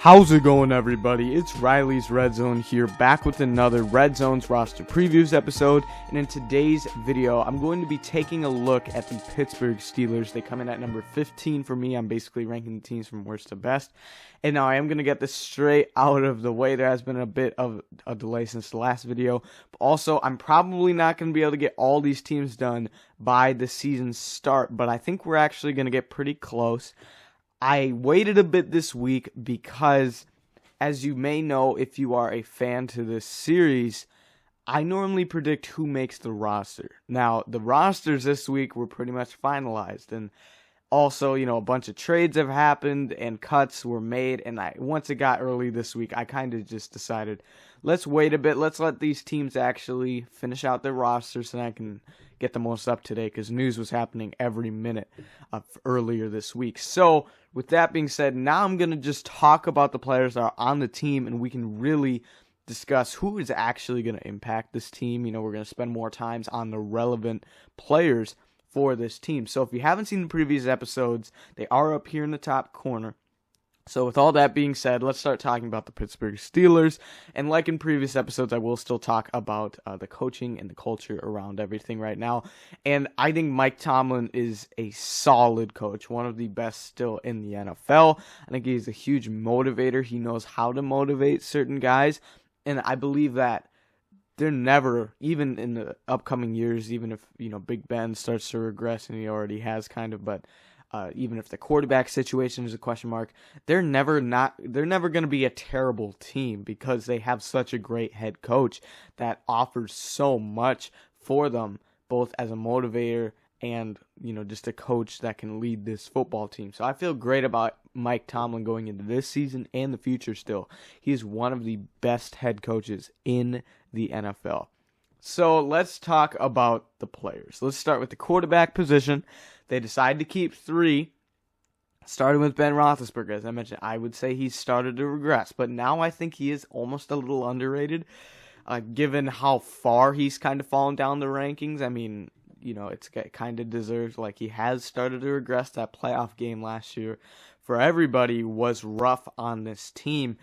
How's it going, everybody? It's Riley's Redzone here, back with another Red Zone's roster previews episode. And in today's video, I'm going to be taking a look at the Pittsburgh Steelers. They come in at number 15 for me. I'm basically ranking the teams from worst to best. And now I am going to get this straight out of the way. There has been a bit of a delay since the last video. But also, I'm probably not going to be able to get all these teams done by the season's start, but I think we're actually going to get pretty close. I waited a bit this week because, as you may know if you are a fan to this series, I normally predict who makes the roster. Now, the rosters this week were pretty much finalized, and also, a bunch of trades have happened and cuts were made, and once it got early this week, I kind of just decided, let's wait a bit, let's let these teams actually finish out their rosters so I can get the most up to date, because news was happening every minute earlier this week. So, with that being said, now I'm going to just talk about the players that are on the team, and we can really discuss who is actually going to impact this team. We're going to spend more times on the relevant players for this team. So if you haven't seen the previous episodes, they are up here in the top corner. So with all that being said, let's start talking about the Pittsburgh Steelers. And like in previous episodes, I will still talk about the coaching and the culture around everything right now. And I think Mike Tomlin is a solid coach, one of the best still in the NFL. I think he's a huge motivator. He knows how to motivate certain guys. And I believe that they're never, even in the upcoming years, even if, Big Ben starts to regress, and he already has kind of, but even if the quarterback situation is a question mark, they're never going to be a terrible team because they have such a great head coach that offers so much for them, both as a motivator and, just a coach that can lead this football team. So I feel great about Mike Tomlin going into this season and the future still. He is one of the best head coaches in the NFL. So let's talk about the players. Let's start with the quarterback position. They decided to keep three, starting with Ben Roethlisberger. As I mentioned, I would say he's started to regress, but now I think he is almost a little underrated, given how far he's kind of fallen down the rankings. I mean, it's kind of deserved. Like, he has started to regress. That playoff game last year for everybody was rough on this team,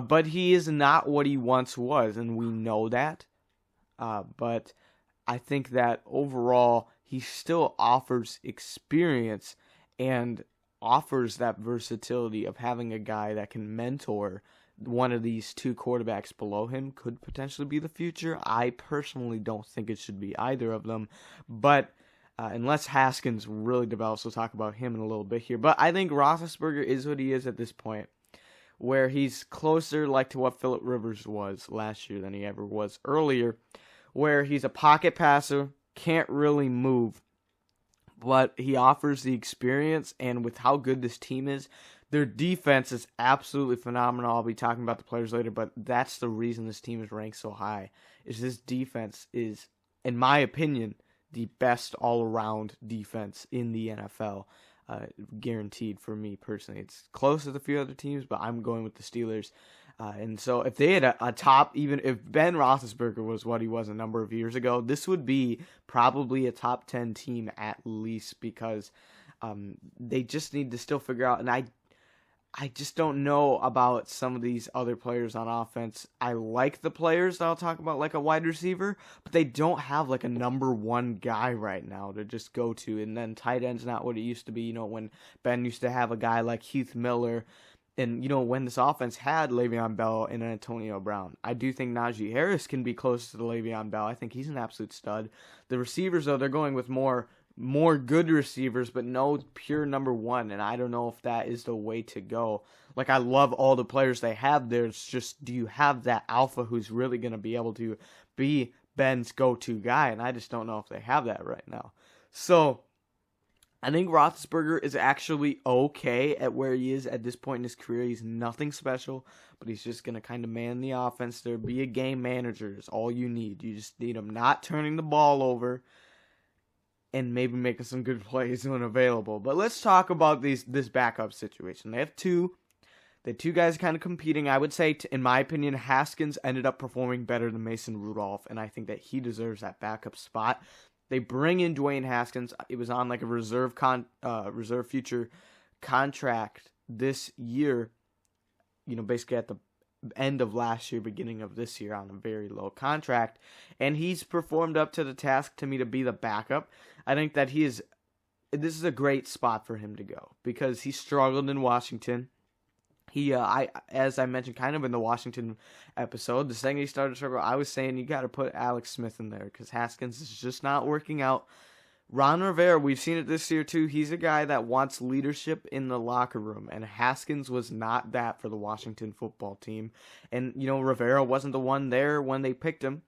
but he is not what he once was, and we know that. But I think that overall, he still offers experience and offers that versatility of having a guy that can mentor one of these two quarterbacks below him. Could potentially be the future. I personally don't think it should be either of them, but unless Haskins really develops, we'll talk about him in a little bit here. But I think Roethlisberger is what he is at this point, where he's closer to what Phillip Rivers was last year than he ever was earlier, where he's a pocket passer, can't really move, but he offers the experience, and with how good this team is, their defense is absolutely phenomenal. I'll be talking about the players later, but that's the reason this team is ranked so high, is this defense is, in my opinion, the best all-around defense in the NFL. Guaranteed for me personally. It's close to the few other teams, but I'm going with the Steelers. And so if they had a top, even if Ben Roethlisberger was what he was a number of years ago, this would be probably a top 10 team at least, because they just need to still figure out, and I just don't know about some of these other players on offense. I like the players that I'll talk about, like a wide receiver, but they don't have like a number one guy right now to just go to. And then tight end's not what it used to be, when Ben used to have a guy like Heath Miller. And, when this offense had Le'Veon Bell and Antonio Brown. I do think Najee Harris can be close to the Le'Veon Bell. I think he's an absolute stud. The receivers, though, they're going with more good receivers, but no pure number one, and I don't know if that is the way to go. Like, I love all the players they have there. It's just, do you have that alpha who's really going to be able to be Ben's go-to guy? And I just don't know if they have that right now. So I think Roethlisberger is actually okay at where he is at this point in his career. He's nothing special, but he's just going to kind of man the offense there. Be a game manager is all you need. You just need him not turning the ball over and maybe making some good plays when available. But let's talk about this backup situation. They have two guys kind of competing. I would say, in my opinion, Haskins ended up performing better than Mason Rudolph, and I think that he deserves that backup spot. They bring in Dwayne Haskins. It was on like a reserve future contract this year. basically at the end of last year, beginning of this year on a very low contract, and he's performed up to the task to me to be the backup. I think that this is a great spot for him to go because he struggled in Washington. As I mentioned, kind of in the Washington episode, the second he started to struggle, I was saying you got to put Alex Smith in there because Haskins is just not working out. Ron Rivera, we've seen it this year too. He's a guy that wants leadership in the locker room, and Haskins was not that for the Washington football team. And Rivera wasn't the one there when they picked him,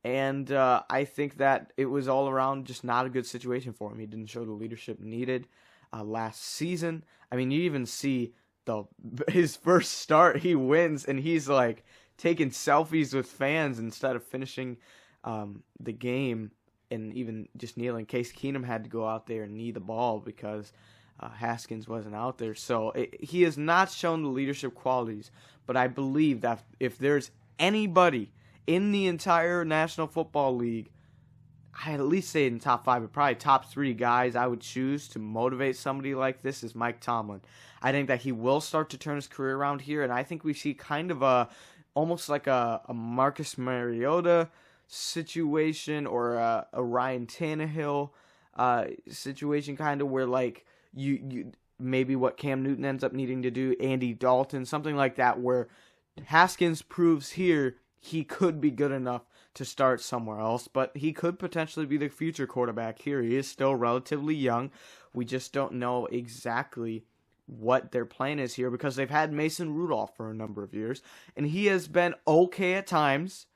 and I think that it was all around just not a good situation for him. He didn't show the leadership needed last season. I mean, you even see his first start, he wins, and he's like taking selfies with fans instead of finishing the game, and even just kneeling. Case Keenum had to go out there and knee the ball because Haskins wasn't out there. So he has not shown the leadership qualities, but I believe that if there's anybody in the entire National Football League, I at least say in top 5, but probably top 3 guys I would choose to motivate somebody like this is Mike Tomlin. I think that he will start to turn his career around here, and I think we see kind of almost like a Marcus Mariota situation or a Ryan Tannehill situation, kind of where like you maybe what Cam Newton ends up needing to do, Andy Dalton, something like that, where Haskins proves here he could be good enough to start somewhere else, but he could potentially be the future quarterback here. He is still relatively young. We just don't know exactly what their plan is here because they've had Mason Rudolph for a number of years, and he has been okay at times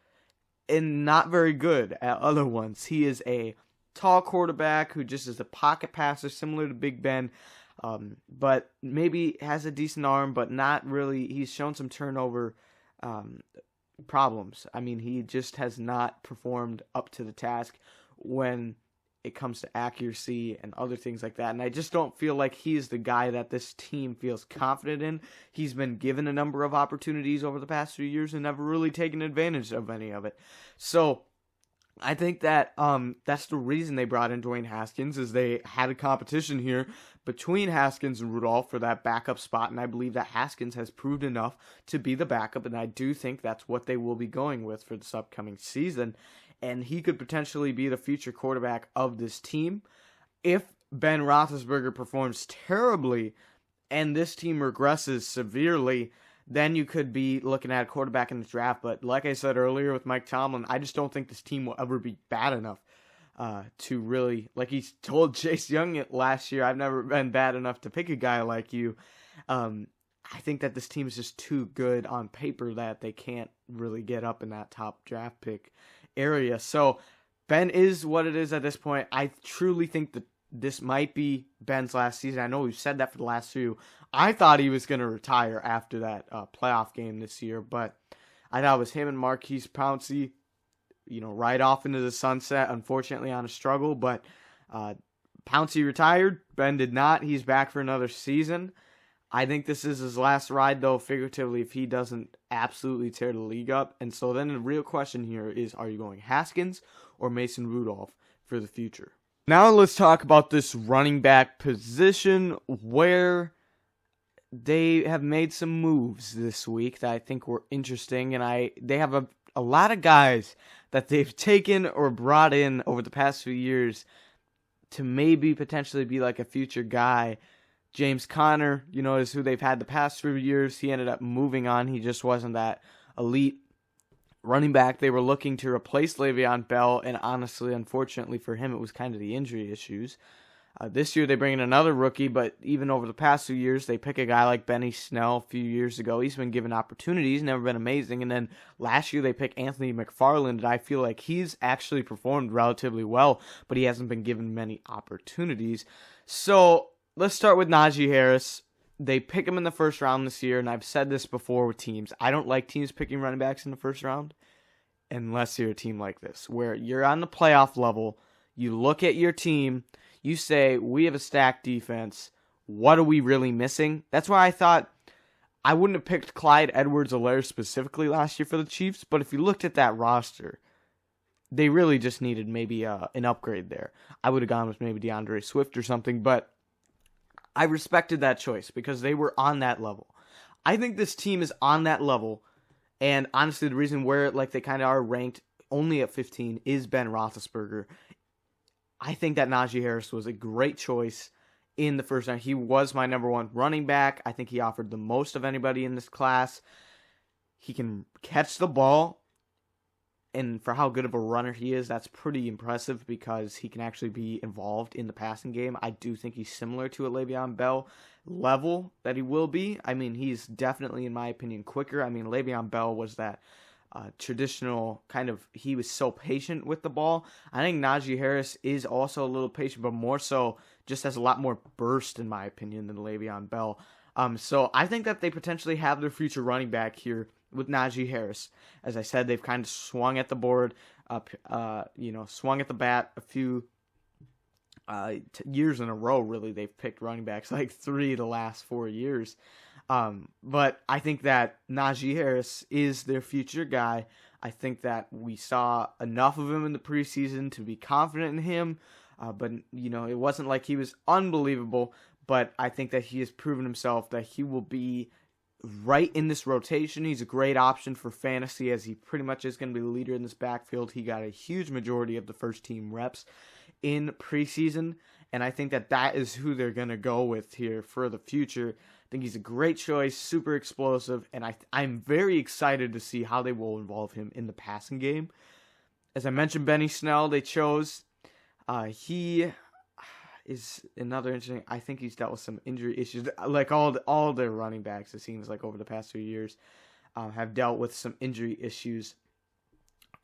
and not very good at other ones. He is a tall quarterback who just is a pocket passer, similar to Big Ben, but maybe has a decent arm, but not really. He's shown some turnover problems. I mean, he just has not performed up to the task when it comes to accuracy and other things like that. And I just don't feel like he's the guy that this team feels confident in. He's been given a number of opportunities over the past few years and never really taken advantage of any of it. So I think that that's the reason they brought in Dwayne Haskins, is they had a competition here between Haskins and Rudolph for that backup spot, and I believe that Haskins has proved enough to be the backup, and I do think that's what they will be going with for this upcoming season, and he could potentially be the future quarterback of this team. If Ben Roethlisberger performs terribly and this team regresses severely, then you could be looking at a quarterback in the draft. But like I said earlier with Mike Tomlin, I just don't think this team will ever be bad enough to really, like he told Chase Young last year, I've never been bad enough to pick a guy like you. I think that this team is just too good on paper that they can't really get up in that top draft pick area. So Ben is what it is at this point. I truly think that this might be Ben's last season. I know we've said that for the last few. I thought he was going to retire after that playoff game this year, but I thought it was him and Marquise Pouncey, right off into the sunset, unfortunately on a struggle, but Pouncey retired. Ben did not. He's back for another season. I think this is his last ride, though, figuratively, if he doesn't absolutely tear the league up. And so then the real question here is, are you going Haskins or Mason Rudolph for the future? Now let's talk about this running back position, where they have made some moves this week that I think were interesting, and they have a lot of guys that they've taken or brought in over the past few years to maybe potentially be like a future guy. James Conner, is who they've had the past few years. He ended up moving on. He just wasn't that elite running back. They were looking to replace Le'Veon Bell, and honestly, unfortunately for him, it was kind of the injury issues. This year they bring in another rookie, but even over the past few years, they pick a guy like Benny Snell a few years ago. He's been given opportunities, never been amazing. And then last year they pick Anthony McFarland, and I feel like he's actually performed relatively well, but he hasn't been given many opportunities. So let's start with Najee Harris. They pick him in the first round this year, and I've said this before with teams. I don't like teams picking running backs in the first round unless you're a team like this, where you're on the playoff level, you look at your team, you say, we have a stacked defense. What are we really missing? That's why I thought I wouldn't have picked Clyde Edwards-Helaire specifically last year for the Chiefs, but if you looked at that roster, they really just needed maybe an upgrade there. I would have gone with maybe DeAndre Swift or something, but I respected that choice because they were on that level. I think this team is on that level. And honestly, the reason where like they kind of are ranked only at 15 is Ben Roethlisberger. I think that Najee Harris was a great choice in the first round. He was my number one running back. I think he offered the most of anybody in this class. He can catch the ball, and for how good of a runner he is, that's pretty impressive because he can actually be involved in the passing game. I do think he's similar to a Le'Veon Bell level that he will be. I mean, he's definitely, in my opinion, quicker. I mean, Le'Veon Bell was that traditional kind of, he was so patient with the ball. I think Najee Harris is also a little patient, but more so just has a lot more burst, in my opinion, than Le'Veon Bell. So I think that they potentially have their future running back here with Najee Harris. As I said, they've kind of swung at the board, swung at the bat a few years in a row, really. They've picked running backs like 3 of the last 4 years. But I think that Najee Harris is their future guy. I think that we saw enough of him in the preseason to be confident in him. But, it wasn't like he was unbelievable. But I think that he has proven himself that he will be right in this rotation. He's a great option for fantasy, as he pretty much is going to be the leader in this backfield. He got a huge majority of the first team reps in preseason, and I think that that is who they're going to go with here for the future. I think he's a great choice, super explosive, and I'm very excited to see how they will involve him in the passing game. As I mentioned, Benny Snell, they chose. He is another interesting. I think he's dealt with some injury issues, like all their running backs. It seems like over the past few years have dealt with some injury issues.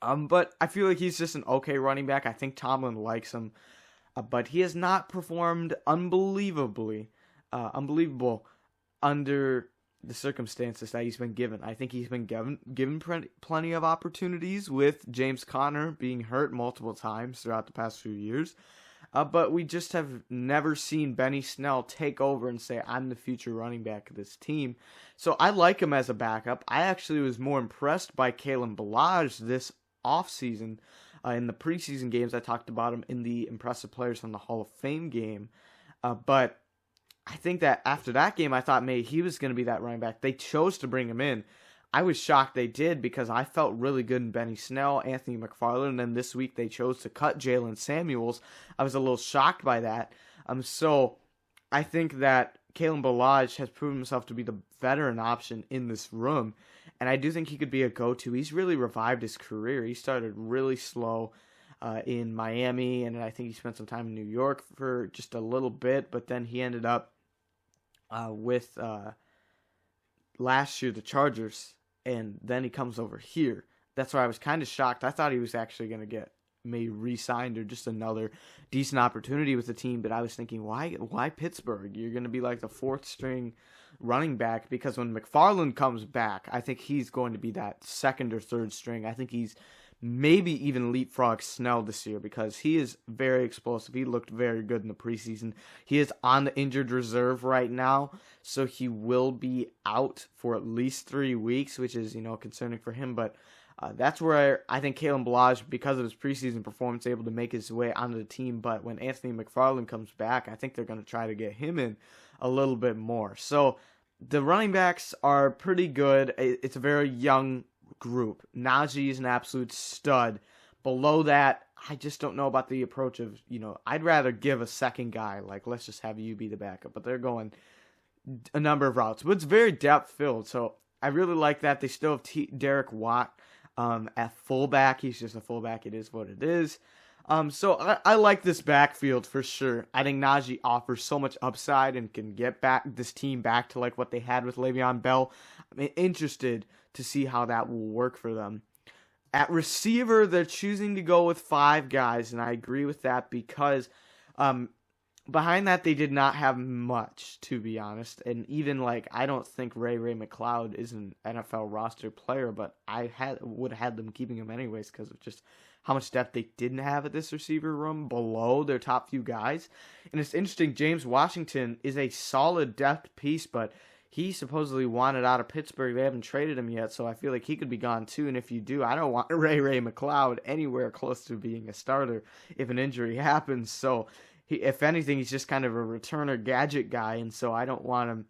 But I feel like he's just an okay running back. I think Tomlin likes him, but he has not performed unbelievable under the circumstances that he's been given. I think he's been given plenty of opportunities, with James Conner being hurt multiple times throughout the past few years. But we just have never seen Benny Snell take over and say, I'm the future running back of this team. So I like him as a backup. I actually was more impressed by Kalen Ballage this offseason. In the preseason games, I talked about him in the Impressive Players from the Hall of Fame game. But I think that after that game, I thought maybe he was going to be that running back. They chose to bring him in. I was shocked they did, because I felt really good in Benny Snell, Anthony McFarland, and then this week they chose to cut Jalen Samuels. I was a little shocked by that. So I think that Kalen Ballage has proven himself to be the veteran option in this room, and I do think he could be a go-to. He's really revived his career. He started really slow in Miami, and I think he spent some time in New York for just a little bit, but then he ended up with last year the Chargers. And then he comes over here. That's why I was kind of shocked. I thought he was actually going to get maybe re-signed or just another decent opportunity with the team. But I was thinking, why Pittsburgh? You're going to be like the 4th string running back, because when McFarland comes back, I think he's going to be that 2nd or 3rd string. I think he's maybe even leapfrog Snell this year, because he is very explosive. He looked very good in the preseason. He is on the injured reserve right now, so he will be out for at least 3 weeks, which is, concerning for him. But that's where I think Kalen Ballage, because of his preseason performance, able to make his way onto the team. But when Anthony McFarland comes back, I think they're going to try to get him in a little bit more. So the running backs are pretty good. It's a very young group. Najee is an absolute stud. Below that, I just don't know about the approach of, I'd rather give a second guy, like, let's just have you be the backup. But they're going a number of routes. But it's very depth-filled, so I really like that. They still have Derek Watt at fullback. He's just a fullback. It is what it is. So I like this backfield for sure. I think Najee offers so much upside and can get this team back to like what they had with Le'Veon Bell. I'm interested to see how that will work for them. At receiver, they're choosing to go with 5 guys, and I agree with that, because behind that they did not have much, to be honest. And even I don't think Ray McCloud is an NFL roster player, but I would have had them keeping him anyways because of just how much depth they didn't have at this receiver room below their top few guys. And it's interesting, James Washington is a solid depth piece, but he supposedly wanted out of Pittsburgh. They haven't traded him yet, so I feel like he could be gone too. And if you do, I don't want Ray McCloud anywhere close to being a starter if an injury happens. So if anything, he's just kind of a returner gadget guy, and so I don't want him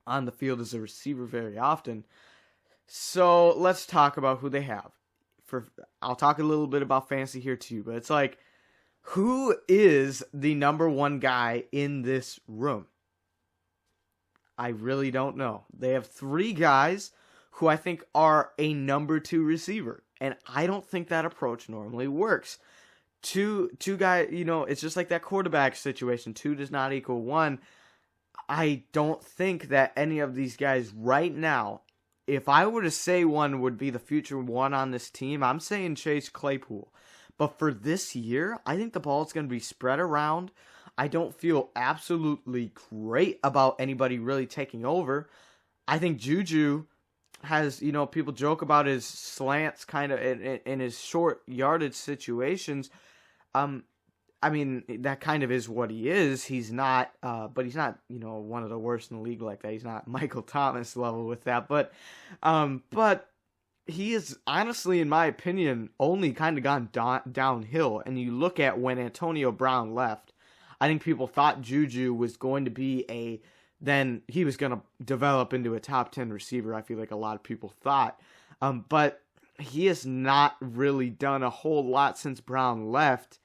on the field as a receiver very often. So let's talk about who they have. I'll talk a little bit about fantasy here too, but it's like, who is the number one guy in this room? I really don't know. They have 3 guys who I think are a number 2 receiver, and I don't think that approach normally works. Two guys, it's just like that quarterback situation. 2 does not equal 1. I don't think that any of these guys right now, if I were to say one would be the future one on this team, I'm saying Chase Claypool. But for this year, I think the ball is going to be spread around. I don't feel absolutely great about anybody really taking over. I think Juju has, people joke about his slants kind of in his short yardage situations. I mean, that kind of is what he is. He's not, but he's not, one of the worst in the league like that. He's not Michael Thomas level with that. But he is, honestly, in my opinion, only kind of gone downhill. And you look at when Antonio Brown left, I think people thought Juju was going to be then he was going to develop into a top 10 receiver. I feel like a lot of people thought. But he has not really done a whole lot since Brown left.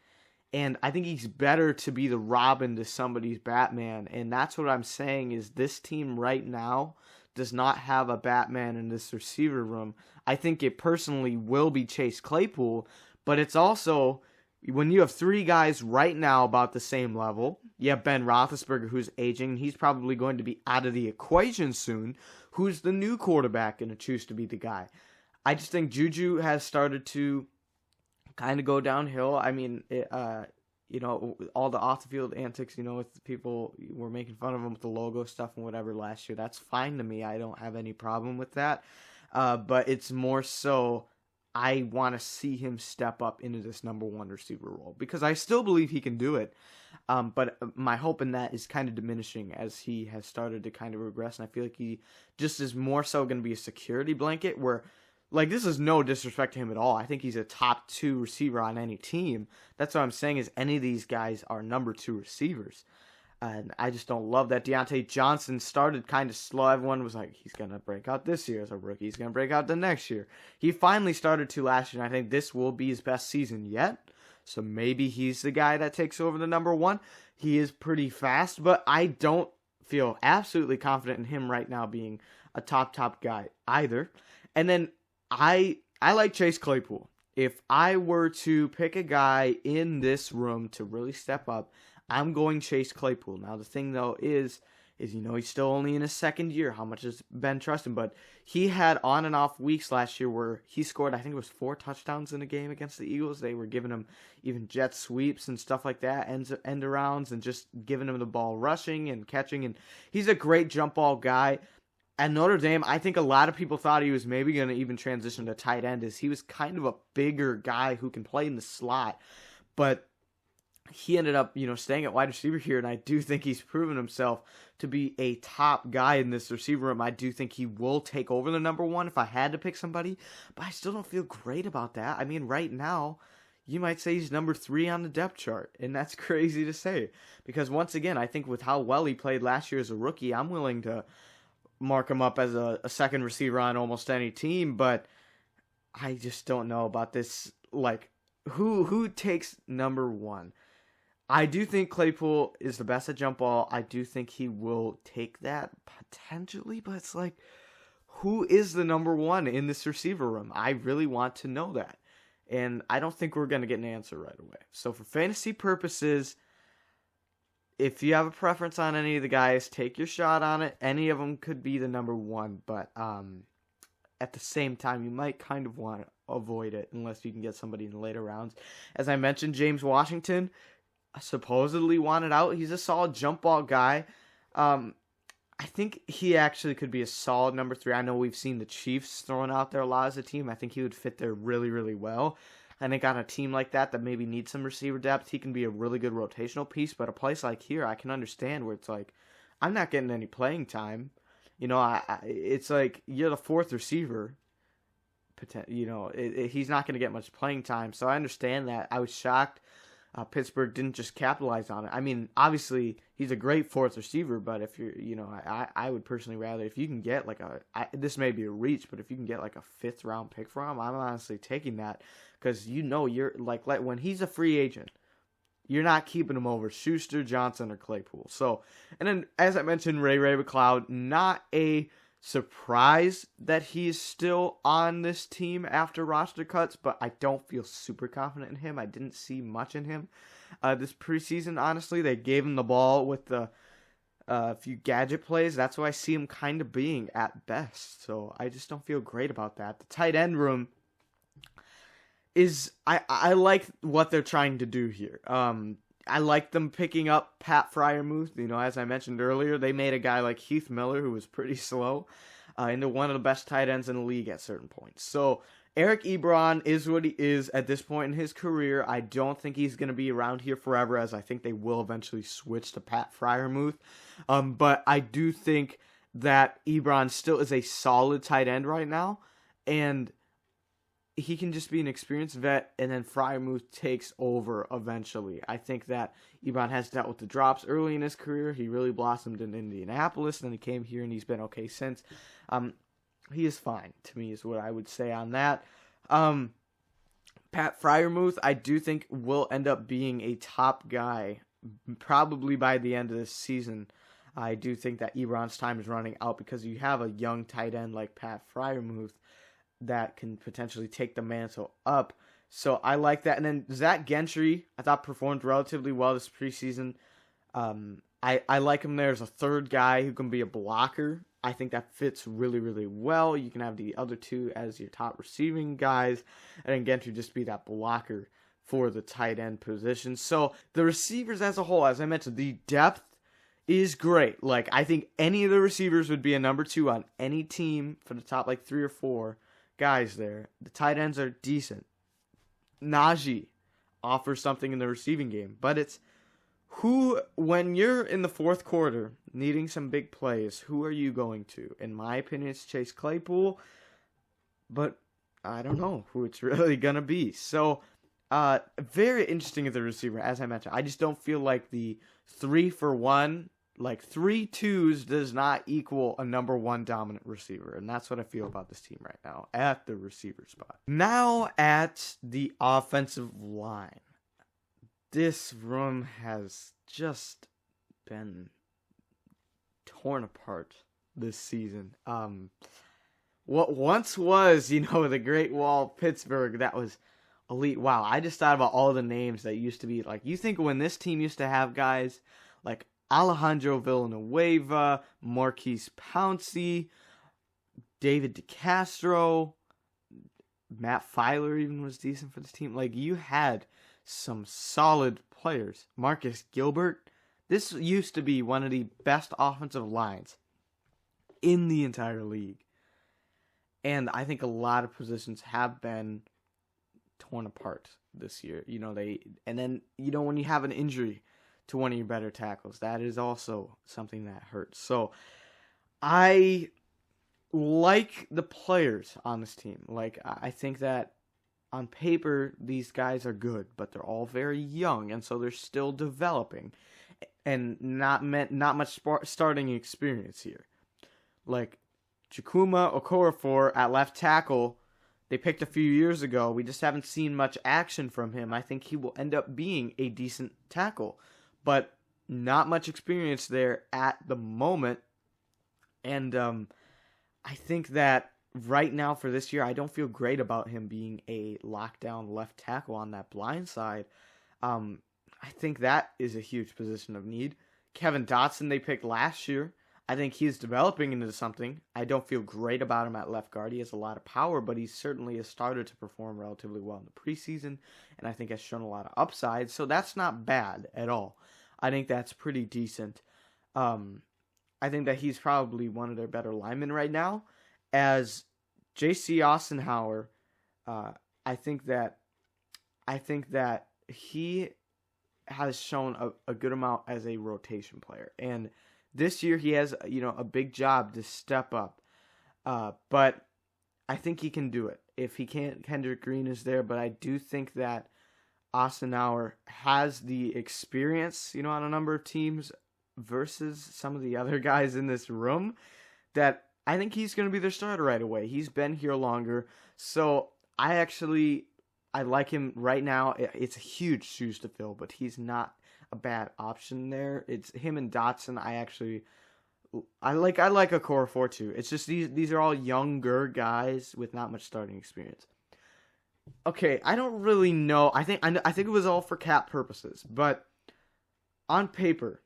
And I think he's better to be the Robin to somebody's Batman. And that's what I'm saying is this team right now does not have a Batman in this receiver room. I think it personally will be Chase Claypool. But it's also, when you have 3 guys right now about the same level, you have Ben Roethlisberger who's aging. He's probably going to be out of the equation soon. Who's the new quarterback going to choose to be the guy? I just think Juju has started to kind of go downhill. I mean, all the off-the-field antics, with people were making fun of him with the logo stuff and whatever last year. That's fine to me. I don't have any problem with that. But it's more so I want to see him step up into this number 1 receiver role because I still believe he can do it. But my hope in that is kind of diminishing as he has started to kind of regress. And I feel like he just is more so going to be a security blanket where, like, this is no disrespect to him at all. I think he's a top 2 receiver on any team. That's what I'm saying is any of these guys are number 2 receivers. And I just don't love that. Deontay Johnson started kind of slow. Everyone was like, he's going to break out this year as a rookie. He's going to break out the next year. He finally started to last year, and I think this will be his best season yet. So maybe he's the guy that takes over the number 1. He is pretty fast, but I don't feel absolutely confident in him right now being a top guy either. And then I like Chase Claypool. If I were to pick a guy in this room to really step up, I'm going Chase Claypool. Now, the thing, though, is he's still only in his second year. How much has Ben trust him? But he had on and off weeks last year where he scored, I think it was 4 touchdowns in a game against the Eagles. They were giving him even jet sweeps and stuff like that, end arounds, and just giving him the ball rushing and catching. And he's a great jump ball guy. At Notre Dame, I think a lot of people thought he was maybe going to even transition to tight end as he was kind of a bigger guy who can play in the slot. But he ended up, staying at wide receiver here, and I do think he's proven himself to be a top guy in this receiver room. I do think he will take over the number 1 if I had to pick somebody, but I still don't feel great about that. I mean, right now, you might say he's number 3 on the depth chart, and that's crazy to say. Because once again, I think with how well he played last year as a rookie, I'm willing to mark him up as a second receiver on almost any team, but I just don't know about this. Like, who takes number 1? I do think Claypool is the best at jump ball. I do think he will take that potentially, but it's like, who is the number 1 in this receiver room? I really want to know that, and I don't think we're going to get an answer right away. So for fantasy purposes, if you have a preference on any of the guys, take your shot on it. Any of them could be the number 1, but at the same time, you might kind of want to avoid it unless you can get somebody in the later rounds. As I mentioned, James Washington supposedly wanted out. He's a solid jump ball guy. I think he actually could be a solid number 3. I know we've seen the Chiefs throwing out there a lot as a team. I think he would fit there really, really well. I think on a team like that maybe needs some receiver depth, he can be a really good rotational piece. But a place like here, I can understand where it's like, I'm not getting any playing time. It's like you're the 4th receiver. He's not going to get much playing time. So I understand that. I was shocked Pittsburgh didn't just capitalize on it. I mean, obviously he's a great fourth receiver, but if you're, I would personally rather, if you can get like this may be a reach, but if you can get like a 5th round pick for him, I'm honestly taking that, because you're like when he's a free agent, you're not keeping him over Schuster, Johnson, or Claypool. So, and then as I mentioned, Ray McLeod, not a surprise that he's still on this team after roster cuts, but I don't feel super confident in him. I didn't see much in him this preseason, honestly. They gave him the ball with the few gadget plays. That's what I see him kind of being at best. So I just don't feel great about that. The tight end room is, I like what they're trying to do here. I like them picking up Pat Freiermuth. As I mentioned earlier, they made a guy like Heath Miller, who was pretty slow, into one of the best tight ends in the league at certain points. So Eric Ebron is what he is at this point in his career. I don't think he's going to be around here forever, as I think they will eventually switch to Pat Freiermuth. But I do think that Ebron still is a solid tight end right now, and he can just be an experienced vet, and then Freiermuth takes over eventually. I think that Ebron has dealt with the drops early in his career. He really blossomed in Indianapolis, and then he came here, and he's been okay since. He is fine, to me, is what I would say on that. Pat Freiermuth, I do think, will end up being a top guy, probably by the end of this season. I do think that Ebron's time is running out, because you have a young tight end like Pat Freiermuth that can potentially take the mantle up. So I like that. And then Zach Gentry, I thought, performed relatively well this preseason. I like him there as a third guy who can be a blocker. I think that fits really, really well. You can have the other two as your top receiving guys, and then Gentry just be that blocker for the tight end position. So the receivers as a whole, as I mentioned, the depth is great. Like, I think any of the receivers would be a number 2 on any team for the top 3 or 4 guys there. The tight ends are decent. Najee offers something in the receiving game, but it's when you're in the fourth quarter needing some big plays, who are you going to? In my opinion, it's Chase Claypool, but I don't know who it's really gonna be. So very interesting as a receiver, as I mentioned. I just don't feel like the 3-for-1, 3 twos does not equal a number 1 dominant receiver. And that's what I feel about this team right now at the receiver spot. Now at the offensive line. This room has just been torn apart this season. What once was, the Great Wall of Pittsburgh, that was elite. Wow, I just thought about all the names that used to be, you think when this team used to have guys like Alejandro Villanueva, Marquise Pouncey, David DeCastro, Matt Filer even was decent for this team. You had some solid players. Marcus Gilbert. This used to be one of the best offensive lines in the entire league. And I think a lot of positions have been torn apart this year. When you have an injury to one of your better tackles, that is also something that hurts. So I like the players on this team. I think that on paper, these guys are good, but they're all very young, and so they're still developing, and not much starting experience here. Chukuma Okorafor at left tackle, they picked a few years ago. We just haven't seen much action from him. I think he will end up being a decent tackle, but not much experience there at the moment. And I think that right now for this year, I don't feel great about him being a lockdown left tackle on that blind side. I think that is a huge position of need. Kevin Dotson they picked last year. I think he's developing into something. I don't feel great about him at left guard. He has a lot of power, but he certainly has started to perform relatively well in the preseason, and I think has shown a lot of upside. So that's not bad at all. I think that's pretty decent. I think that he's probably one of their better linemen right now. As J.C. Eisenhower, I think that he has shown a good amount as a rotation player, and this year he has a big job to step up. But I think he can do it. If he can't, Kendrick Green is there, but I do think that Ostenauer has the experience, on a number of teams versus some of the other guys in this room, that I think he's going to be their starter right away. He's been here longer, so I like him right now. It's a huge shoes to fill, but he's not a bad option there. It's him and Dotson. I like a core 4 too. It's just these are all younger guys with not much starting experience. Okay, I don't really know. I think it was all for cap purposes, but on paper,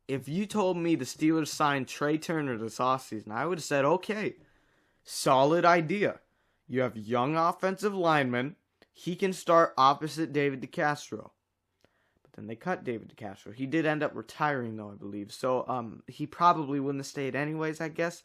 if you told me the Steelers signed Trey Turner this offseason, I would have said, okay, solid idea. You have young offensive linemen. He can start opposite David DeCastro. But then they cut David DeCastro. He did end up retiring, though, I believe. So he probably wouldn't have stayed anyways, I guess.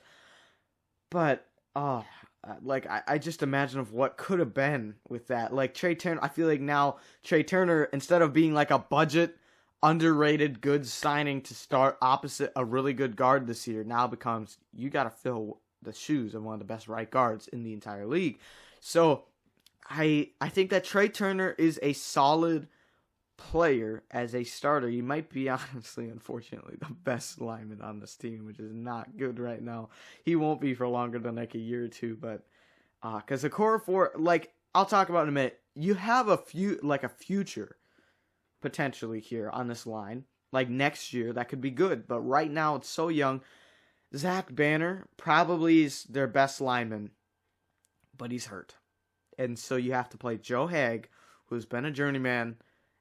But, I just imagine of what could have been with that. Like, Trey Turner, I feel like now Trey Turner, instead of being like a budget, underrated, good signing to start opposite a really good guard this year, now becomes, you got to fill the shoes of one of the best right guards in the entire league. So, I think that Trey Turner is a solid player as a starter. He might be, honestly, unfortunately, the best lineman on this team, which is not good right now. He won't be for longer than like a year or two, but because the core 4, like I'll talk about in a minute, you have a future potentially here on this line. Like next year, that could be good, but right now it's so young. Zach Banner probably is their best lineman, but he's hurt, and so you have to play Joe Haeg, who's been a journeyman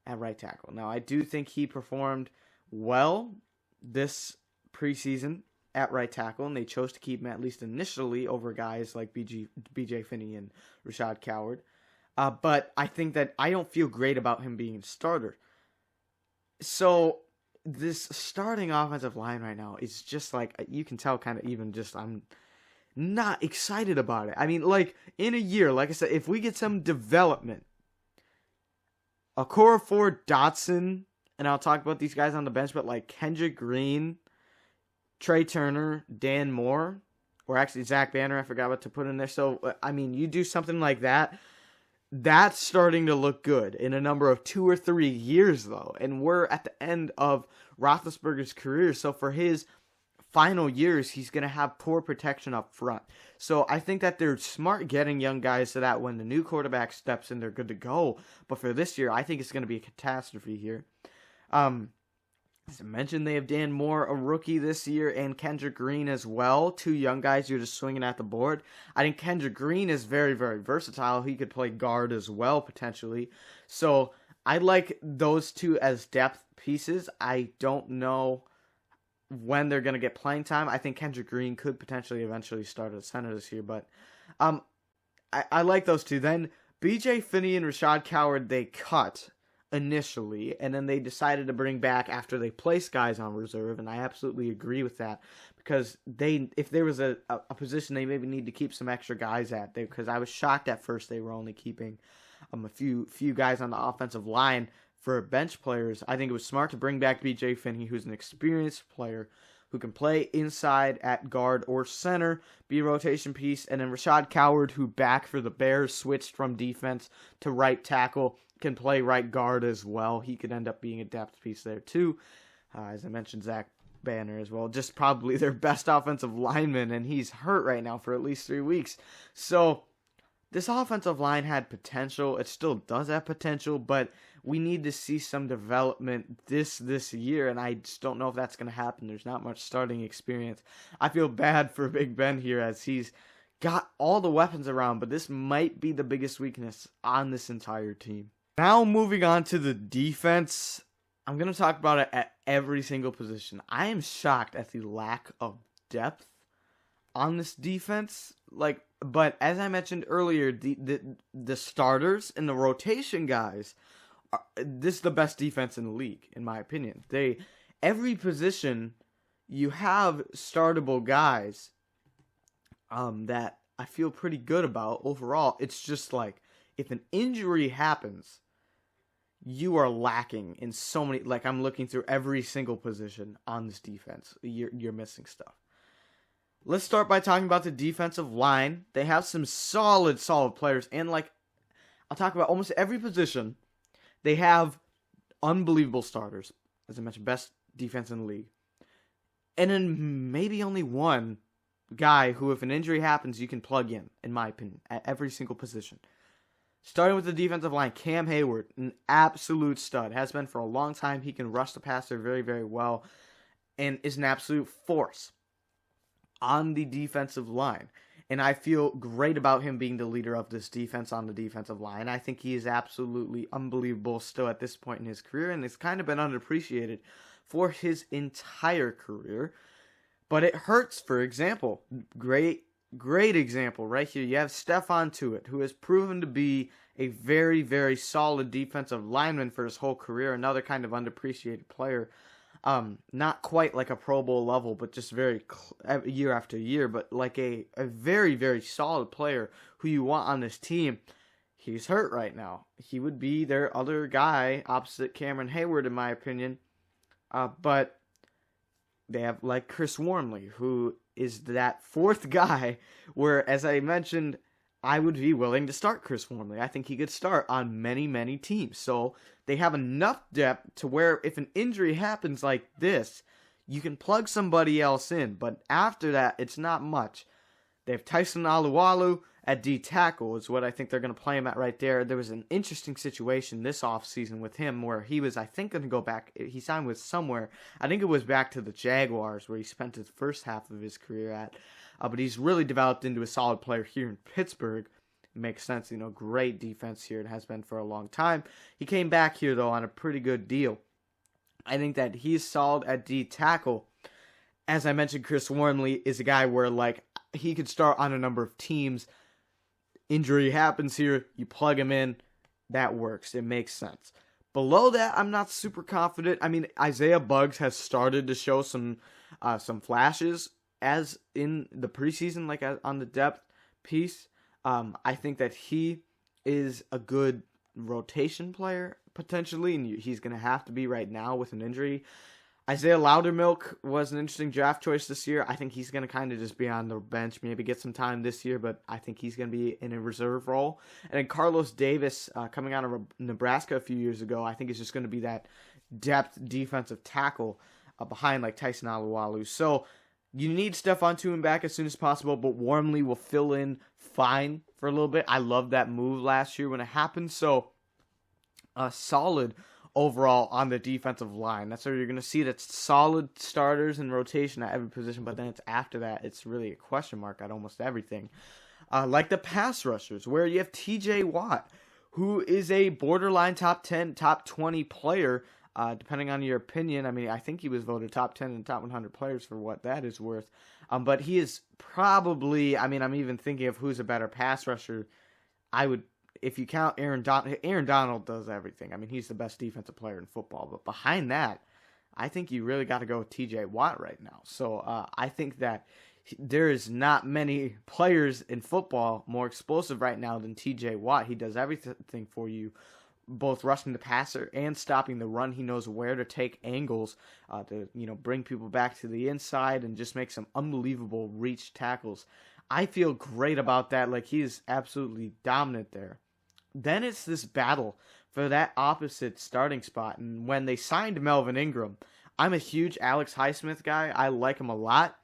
at right tackle. Now, I do think he performed well this preseason at right tackle, and they chose to keep him at least initially over guys like BJ Finney and Rashad Coward. But I think that I don't feel great about him being a starter. So this starting offensive line right now is just like, you can tell kind of even just I'm not excited about it. I mean, like in a year, like I said, if we get some development, a core 4 Dotson, and I'll talk about these guys on the bench, but like Kendrick Green, Trey Turner, Dan Moore, or actually Zach Banner, I forgot what to put in there. So, I mean, you do something like that, that's starting to look good in a number of 2 or 3 years, though. And we're at the end of Roethlisberger's career, so for his final years, he's going to have poor protection up front. So I think that they're smart getting young guys so that when the new quarterback steps in, they're good to go. But for this year, I think it's going to be a catastrophe here. As I mentioned, they have Dan Moore, a rookie this year, and Kendrick Green as well. 2 young guys you're just swinging at the board. I think Kendrick Green is very, very versatile. He could play guard as well, potentially. So I like those 2 as depth pieces. I don't know when they're going to get playing time. I think Kendrick Green could potentially eventually start at center this year, but I like those 2. Then BJ Finney and Rashad Coward, they cut initially, and then they decided to bring back after they placed guys on reserve, and I absolutely agree with that, because if there was a position they maybe need to keep some extra guys at, because I was shocked at first they were only keeping a few guys on the offensive line for bench players. I think it was smart to bring back BJ Finney, who's an experienced player who can play inside at guard or center, be a rotation piece, and then Rashad Coward, who back for the Bears switched from defense to right tackle, can play right guard as well. He could end up being a depth piece there too. As I mentioned, Zach Banner as well, just probably their best offensive lineman, and he's hurt right now for at least 3 weeks. So this offensive line had potential. It still does have potential, but we need to see some development this year, and I just don't know if that's going to happen. There's not much starting experience. I feel bad for Big Ben here, as he's got all the weapons around, but this might be the biggest weakness on this entire team. Now moving on to the defense, I'm going to talk about it at every single position. I am shocked at the lack of depth on this defense. But as I mentioned earlier, the starters and the rotation guys, this is the best defense in the league, in my opinion. Every position, you have startable guys that I feel pretty good about overall. It's just like, if an injury happens, you are lacking in so many. Like, I'm looking through every single position on this defense. You're missing stuff. Let's start by talking about the defensive line. They have some solid players, and I'll talk about almost every position. they have unbelievable starters. As I mentioned, best defense in the league. And then maybe only one guy who, if an injury happens, you can plug in my opinion, at every single position. Starting with the defensive line, Cam Hayward, an absolute stud. Has been for a long time. He can rush the passer very, very well and is an absolute force on the defensive line. And I feel great about him being the leader of this defense on the defensive line. I think he is absolutely unbelievable still at this point in his career, and it's kind of been underappreciated for his entire career. But it hurts, for example. Great example right here. You have Stephon Tuitt, who has proven to be a very, very solid defensive lineman for his whole career. Another kind of underappreciated player. Not quite like a Pro Bowl level, but just very year after year, but like a very, very solid player who you want on this team. He's hurt right now. He would be their other guy opposite Cameron Hayward, in my opinion. But they have like Chris Wormley, who is that fourth guy where, as I mentioned, I would be willing to start Chris Wormley. I think he could start on many, many teams. So they have enough depth to where if an injury happens like this, you can plug somebody else in. But after that, it's not much. They have Tyson Alualu at D tackle is what I think they're going to play him at right there. There was an interesting situation this offseason with him where he was, I think, going to go back. He signed with somewhere. I think it was back to the Jaguars where he spent his first half of his career at. But he's really developed into a solid player here in Pittsburgh. It makes sense, great defense here. It has been for a long time. He came back here, though, on a pretty good deal. I think that he's solid at D tackle. As I mentioned, Chris Wormley is a guy where, he could start on a number of teams. Injury happens here, you plug him in, that works. It makes sense. Below that, I'm not super confident. I mean, Isaiah Buggs has started to show some flashes as in the preseason, on the depth piece. I think that he is a good rotation player, potentially, and he's going to have to be right now with an injury. Isaiah Loudermilk was an interesting draft choice this year. I think he's going to kind of just be on the bench, maybe get some time this year, but I think he's going to be in a reserve role. And then Carlos Davis, coming out of Nebraska a few years ago, I think is just going to be that depth defensive tackle behind Tyson Alualu. So you need Stephon Tuitt back as soon as possible, but Wormley will fill in fine for a little bit. I loved that move last year when it happened. So solid overall on the defensive line. That's where you're going to see that solid starters and rotation at every position, but then it's after that, it's really a question mark at almost everything. Like the pass rushers, where you have TJ Watt, who is a borderline top 10, top 20 player, depending on your opinion. I mean, I think he was voted top 10 and top 100 players for what that is worth. But he is probably, I'm even thinking of who's a better pass rusher. If you count Aaron Donald does everything. I mean, he's the best defensive player in football. But behind that, I think you really got to go with TJ Watt right now. So I think that there is not many players in football more explosive right now than TJ Watt. He does everything for you, both rushing the passer and stopping the run. He knows where to take angles to bring people back to the inside and just make some unbelievable reach tackles. I feel great about that. He is absolutely dominant there. Then it's this battle for that opposite starting spot. And when they signed Melvin Ingram, I'm a huge Alex Highsmith guy. I like him a lot.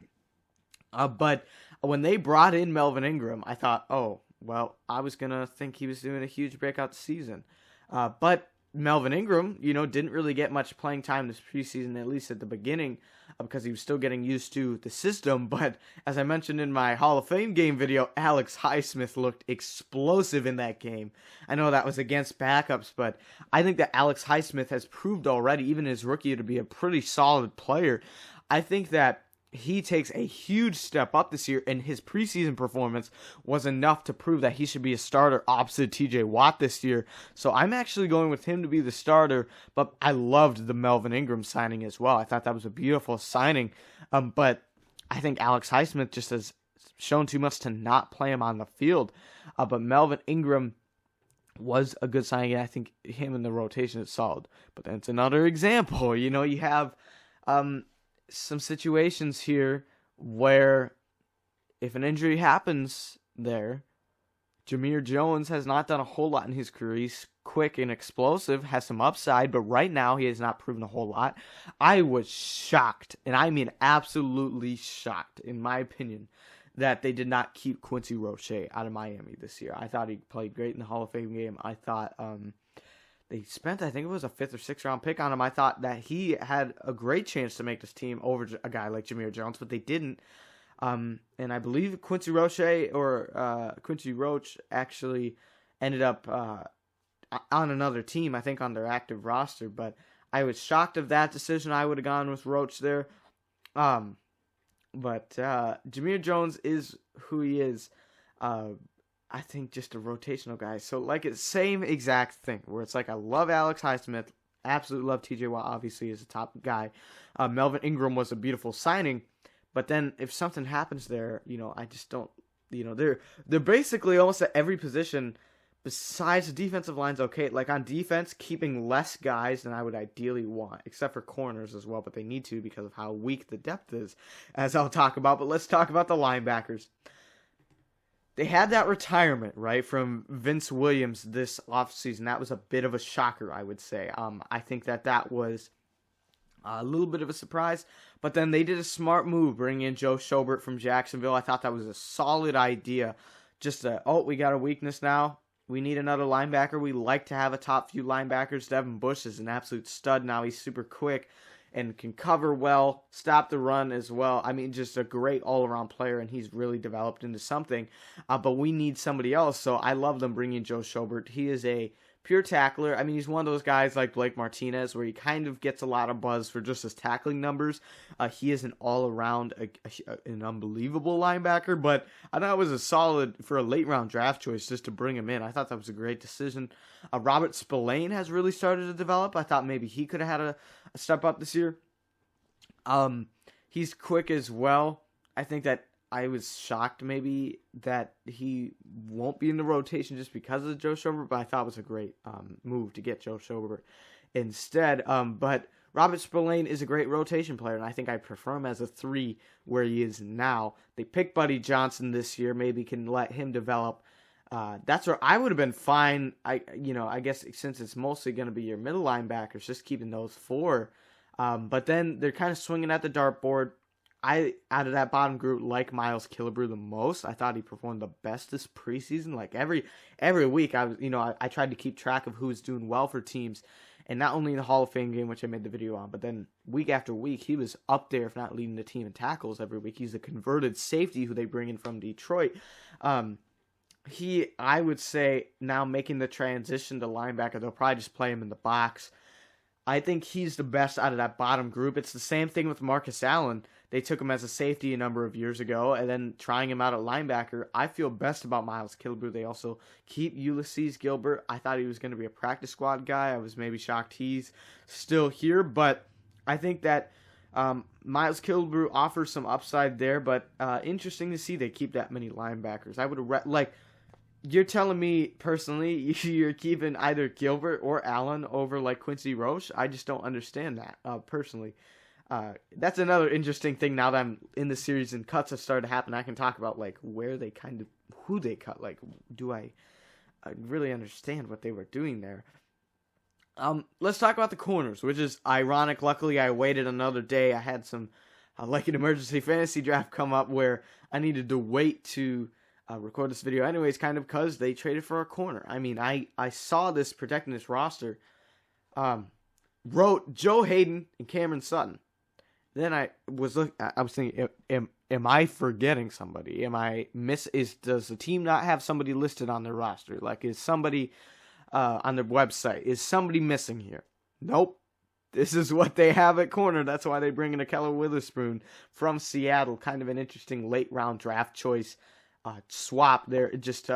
But when they brought in Melvin Ingram, I thought, I was going to think he was doing a huge breakout season. But Melvin Ingram, didn't really get much playing time this preseason, at least at the beginning, because he was still getting used to the system. But as I mentioned in my Hall of Fame game video, Alex Highsmith looked explosive in that game. I know that was against backups, but I think that Alex Highsmith has proved already, even his rookie, to be a pretty solid player. I think that he takes a huge step up this year, and his preseason performance was enough to prove that he should be a starter opposite TJ Watt this year. So I'm actually going with him to be the starter, but I loved the Melvin Ingram signing as well. I thought that was a beautiful signing, but I think Alex Highsmith just has shown too much to not play him on the field. But Melvin Ingram was a good signing, and I think him in the rotation is solid. But then it's another example. You have some situations here where if an injury happens there, Jameer Jones has not done a whole lot in his career. He's quick and explosive, has some upside, but right now he has not proven a whole lot. I was shocked, and I mean absolutely shocked, in my opinion, that they did not keep Quincy Roche out of Miami this year. I thought he played great in the Hall of Fame game. I thought they spent, I think it was a 5th or 6th round pick on him. I thought that he had a great chance to make this team over a guy like Jameer Jones, but they didn't. And I believe Quincy Roche actually ended up on another team, I think on their active roster. But I was shocked of that decision. I would have gone with Roach there. But Jameer Jones is who he is. I think just a rotational guy. So like it's same exact thing where it's like I love Alex Highsmith, absolutely love TJ Watt. Obviously is a top guy. Melvin Ingram was a beautiful signing, but then if something happens there, I just don't. They're basically almost at every position besides the defensive line's okay. Like on defense, keeping less guys than I would ideally want, except for corners as well, but they need to because of how weak the depth is, as I'll talk about. But let's talk about the linebackers. They had that retirement, right, from Vince Williams this offseason. That was a bit of a shocker, I would say. I think that was a little bit of a surprise. But then they did a smart move, bringing in Joe Schobert from Jacksonville. I thought that was a solid idea. Just we got a weakness now. We need another linebacker. We like to have a top few linebackers. Devin Bush is an absolute stud now. He's super quick and can cover well, stop the run as well. I mean, just a great all-around player, and he's really developed into something. But we need somebody else, so I love them bringing Joe Schobert. He is a pure tackler. I mean, he's one of those guys like Blake Martinez where he kind of gets a lot of buzz for just his tackling numbers. He is an all-around, an unbelievable linebacker, but I thought it was a solid, for a late-round draft choice just to bring him in. I thought that was a great decision. Robert Spillane has really started to develop. I thought maybe he could have had a step up this year. He's quick as well. I think that I was shocked maybe that he won't be in the rotation just because of Joe Schobert, but I thought it was a great move to get Joe Schobert instead. But Robert Spillane is a great rotation player, and I think I prefer him as a 3 where he is now. They picked Buddy Johnson this year, maybe can let him develop. That's where I would have been fine. I guess since it's mostly going to be your middle linebackers, just keeping those 4. But then they're kind of swinging at the dartboard. Out of that bottom group, like Miles Killebrew the most. I thought he performed the best this preseason. Like every week, I tried to keep track of who was doing well for teams, and not only in the Hall of Fame game, which I made the video on, but then week after week, he was up there, if not leading the team in tackles every week. He's a converted safety who they bring in from Detroit. I would say, now making the transition to linebacker, they'll probably just play him in the box. I think he's the best out of that bottom group. It's the same thing with Marcus Allen. They took him as a safety a number of years ago, and then trying him out at linebacker. I feel best about Miles Killebrew. They also keep Ulysses Gilbert. I thought he was going to be a practice squad guy. I was maybe shocked he's still here, but I think that Miles Killebrew offers some upside there, but interesting to see they keep that many linebackers. I would have you're telling me personally you're keeping either Gilbert or Allen over like Quincy Roche? I just don't understand that personally. That's another interesting thing now that I'm in the series and cuts have started to happen. I can talk about like who they cut. Like, do I really understand what they were doing there? Let's talk about the corners, which is ironic. Luckily, I waited another day. I had some like an emergency fantasy draft come up where I needed to wait to record this video anyways, kind of because they traded for a corner. I mean, I saw this protecting this roster. Wrote Joe Hayden and Cameron Sutton. Then I was thinking, am I forgetting somebody? Does the team not have somebody listed on their roster? Like, is somebody on their website? Is somebody missing here? Nope. This is what they have at corner. That's why they bring in Ahkello Witherspoon from Seattle. Kind of an interesting late round draft choice swap there. Just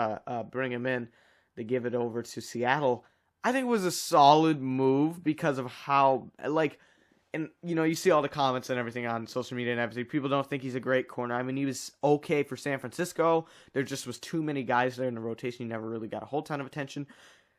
bring him in. They give it over to Seattle. I think it was a solid move because of how, and you see all the comments and everything on social media and everything. People don't think he's a great corner. I mean, he was okay for San Francisco. There just was too many guys there in the rotation. He never really got a whole ton of attention.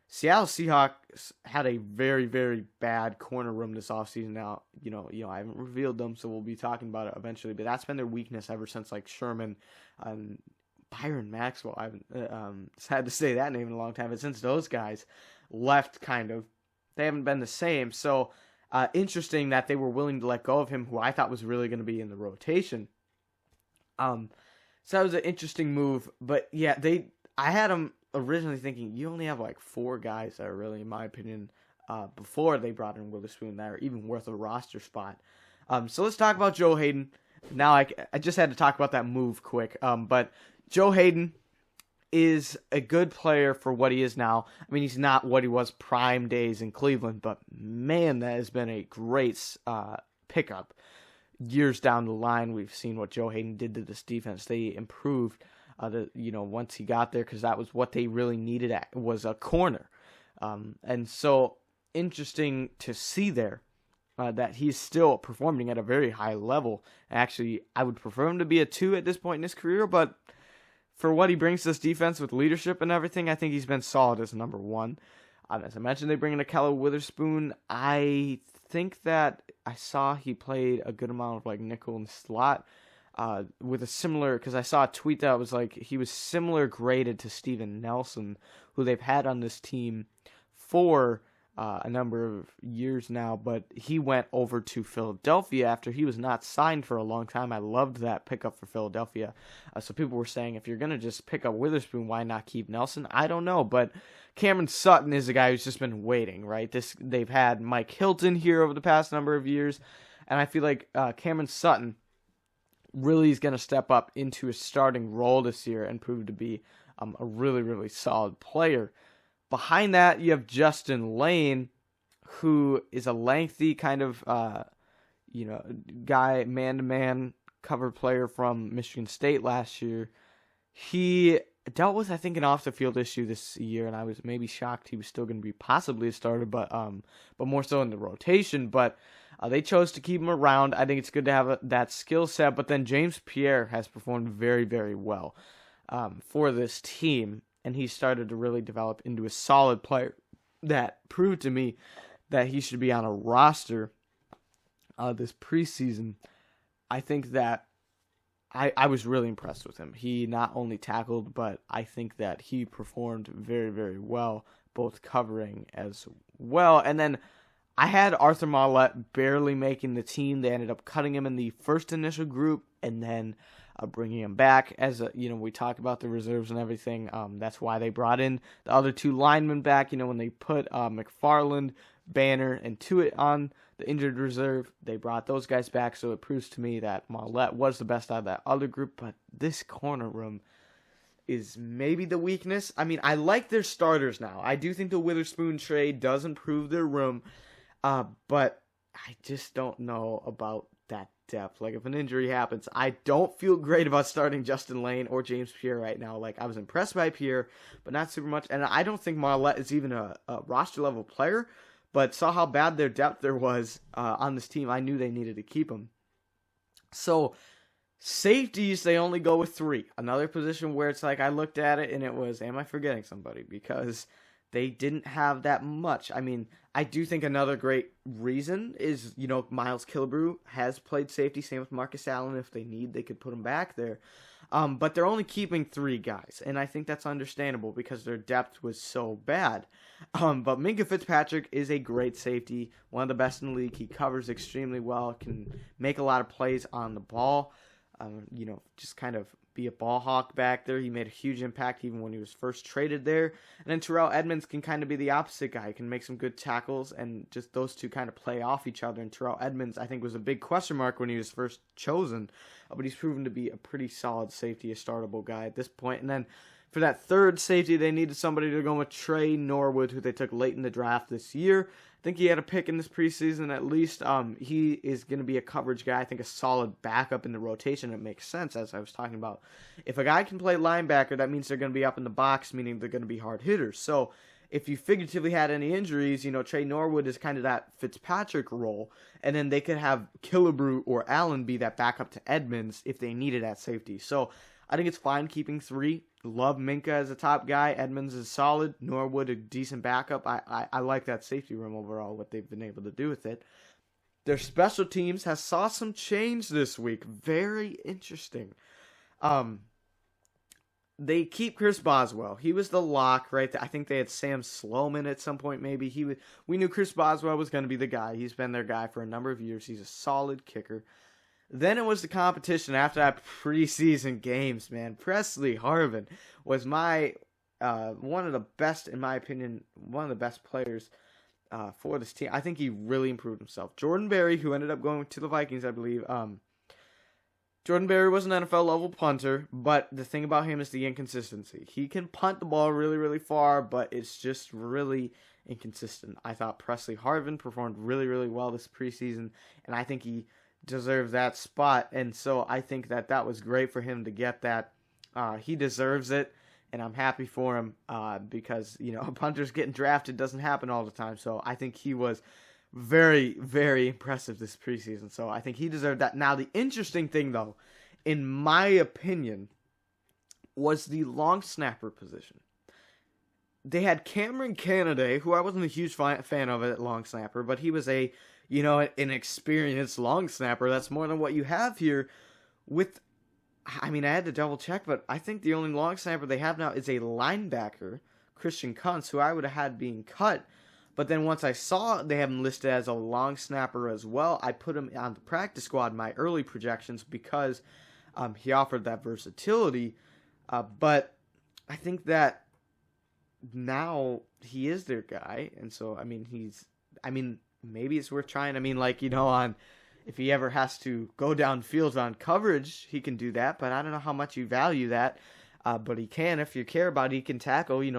Seattle Seahawks had a very, very bad corner room this offseason. Now, I haven't revealed them, so we'll be talking about it eventually. But that's been their weakness ever since Sherman and Byron Maxwell. I haven't had to say that name in a long time, but since those guys left, kind of. They haven't been the same. So, interesting that they were willing to let go of him, who I thought was really going to be in the rotation. So that was an interesting move. But yeah, I had them originally thinking you only have like 4 guys that are really, in my opinion, before they brought in Witherspoon, that are even worth a roster spot. So let's talk about Joe Hayden. Now I just had to talk about that move quick. But Joe Hayden is a good player for what he is now. I mean, he's not what he was prime days in Cleveland, but man, that has been a great pickup. Years down the line, we've seen what Joe Hayden did to this defense. They improved, once he got there, because that was what they really needed. Was a corner, and so interesting to see there that he's still performing at a very high level. Actually, I would prefer him to be a 2 at this point in his career, but for what he brings to this defense with leadership and everything, I think he's been solid as number 1. As I mentioned, they bring in Ahkello Witherspoon. I think that I saw he played a good amount of like nickel and slot with a similar, because I saw a tweet that was like he was similar graded to Steven Nelson, who they've had on this team for a number of years now, but he went over to Philadelphia after he was not signed for a long time. I loved that pickup for Philadelphia. So people were saying, if you're going to just pick up Witherspoon, why not keep Nelson? I don't know, but Cameron Sutton is a guy who's just been waiting, right? They've had Mike Hilton here over the past number of years, and I feel like Cameron Sutton really is going to step up into a starting role this year and prove to be a really, really solid player. Behind that, you have Justin Lane, who is a lengthy kind of, guy, man-to-man cover player from Michigan State last year. He dealt with, I think, an off-the-field issue this year, and I was maybe shocked he was still going to be possibly a starter, but more so in the rotation. But they chose to keep him around. I think it's good to have that skill set. But then James Pierre has performed very, very well for this team. And he started to really develop into a solid player that proved to me that he should be on a roster this preseason. I think that I was really impressed with him. He not only tackled, but I think that he performed very, very well, both covering as well. And then I had Arthur Maulet barely making the team. They ended up cutting him in the first initial group, and then bringing him back as we talk about the reserves and everything. That's why they brought in the other 2 linemen back. When they put McFarland, Banner, and Tuitt on the injured reserve, they brought those guys back. So it proves to me that Maulet was the best out of that other group. But this corner room is maybe the weakness. I mean, I like their starters now. I do think the Witherspoon trade does improve their room, but I just don't know about that depth. Like, if an injury happens, I don't feel great about starting Justin Lane or James Pierre right now. Like, I was impressed by Pierre, but not super much. And I don't think Maulet is even a roster level player, but saw how bad their depth there was on this team. I knew they needed to keep him. So safeties, they only go with 3. Another position where it's like I looked at it and it was, am I forgetting somebody? Because they didn't have that much. I mean, I do think another great reason is, Miles Killebrew has played safety. Same with Marcus Allen. If they need, they could put him back there. But they're only keeping 3 guys, and I think that's understandable because their depth was so bad. But Minkah Fitzpatrick is a great safety, one of the best in the league. He covers extremely well, can make a lot of plays on the ball. Just kind of be a ball hawk back there. He made a huge impact even when he was first traded there. And then Terrell Edmunds can kind of be the opposite guy. He can make some good tackles, and just those two kind of play off each other. And Terrell Edmunds, I think, was a big question mark when he was first chosen, but he's proven to be a pretty solid safety, a startable guy at this point. And then for that third safety, they needed somebody to go with Trey Norwood, who they took late in the draft this year. I think he had a pick in this preseason at least. He is going to be a coverage guy. I think a solid backup in the rotation. It makes sense, as I was talking about. If a guy can play linebacker, that means they're going to be up in the box, meaning they're going to be hard hitters. So if you figuratively had any injuries, Trey Norwood is kind of that Fitzpatrick role, and then they could have Killebrew or Allen be that backup to Edmunds if they needed at safety. So I think it's fine keeping 3. Love Minkah as a top guy. Edmunds is solid. Norwood, a decent backup. I like that safety room overall, what they've been able to do with it. Their special teams has saw some change this week. Very interesting. they keep Chris Boswell. He was the lock, right? I think they had Sam Sloman at some point, maybe. We knew Chris Boswell was going to be the guy. He's been their guy for a number of years. He's a solid kicker. Then it was the competition after that preseason games, man. Presley Harvin was one of the best, in my opinion, one of the best players for this team. I think he really improved himself. Jordan Berry, who ended up going to the Vikings, I believe. Jordan Berry was an NFL-level punter, but the thing about him is the inconsistency. He can punt the ball really, really far, but it's just really inconsistent. I thought Presley Harvin performed really, really well this preseason, and I think he deserves that spot, and so I think that was great for him to get that. He deserves it, and I'm happy for him because, punters getting drafted doesn't happen all the time, so I think he was very, very impressive this preseason, so I think he deserved that. Now, the interesting thing, though, in my opinion, was the long snapper position. They had Cameron Canaday, who I wasn't a huge fan of at long snapper, but he was an experienced long snapper. That's more than what you have here I had to double check, but I think the only long snapper they have now is a linebacker, Christian Kuntz, who I would have had being cut. But then once I saw they have him listed as a long snapper as well, I put him on the practice squad in my early projections because he offered that versatility. But I think that now he is their guy, and so maybe it's worth trying. If he ever has to go downfield on coverage, he can do that, but I don't know how much you value that. But he can, if you care about it, he can tackle. He's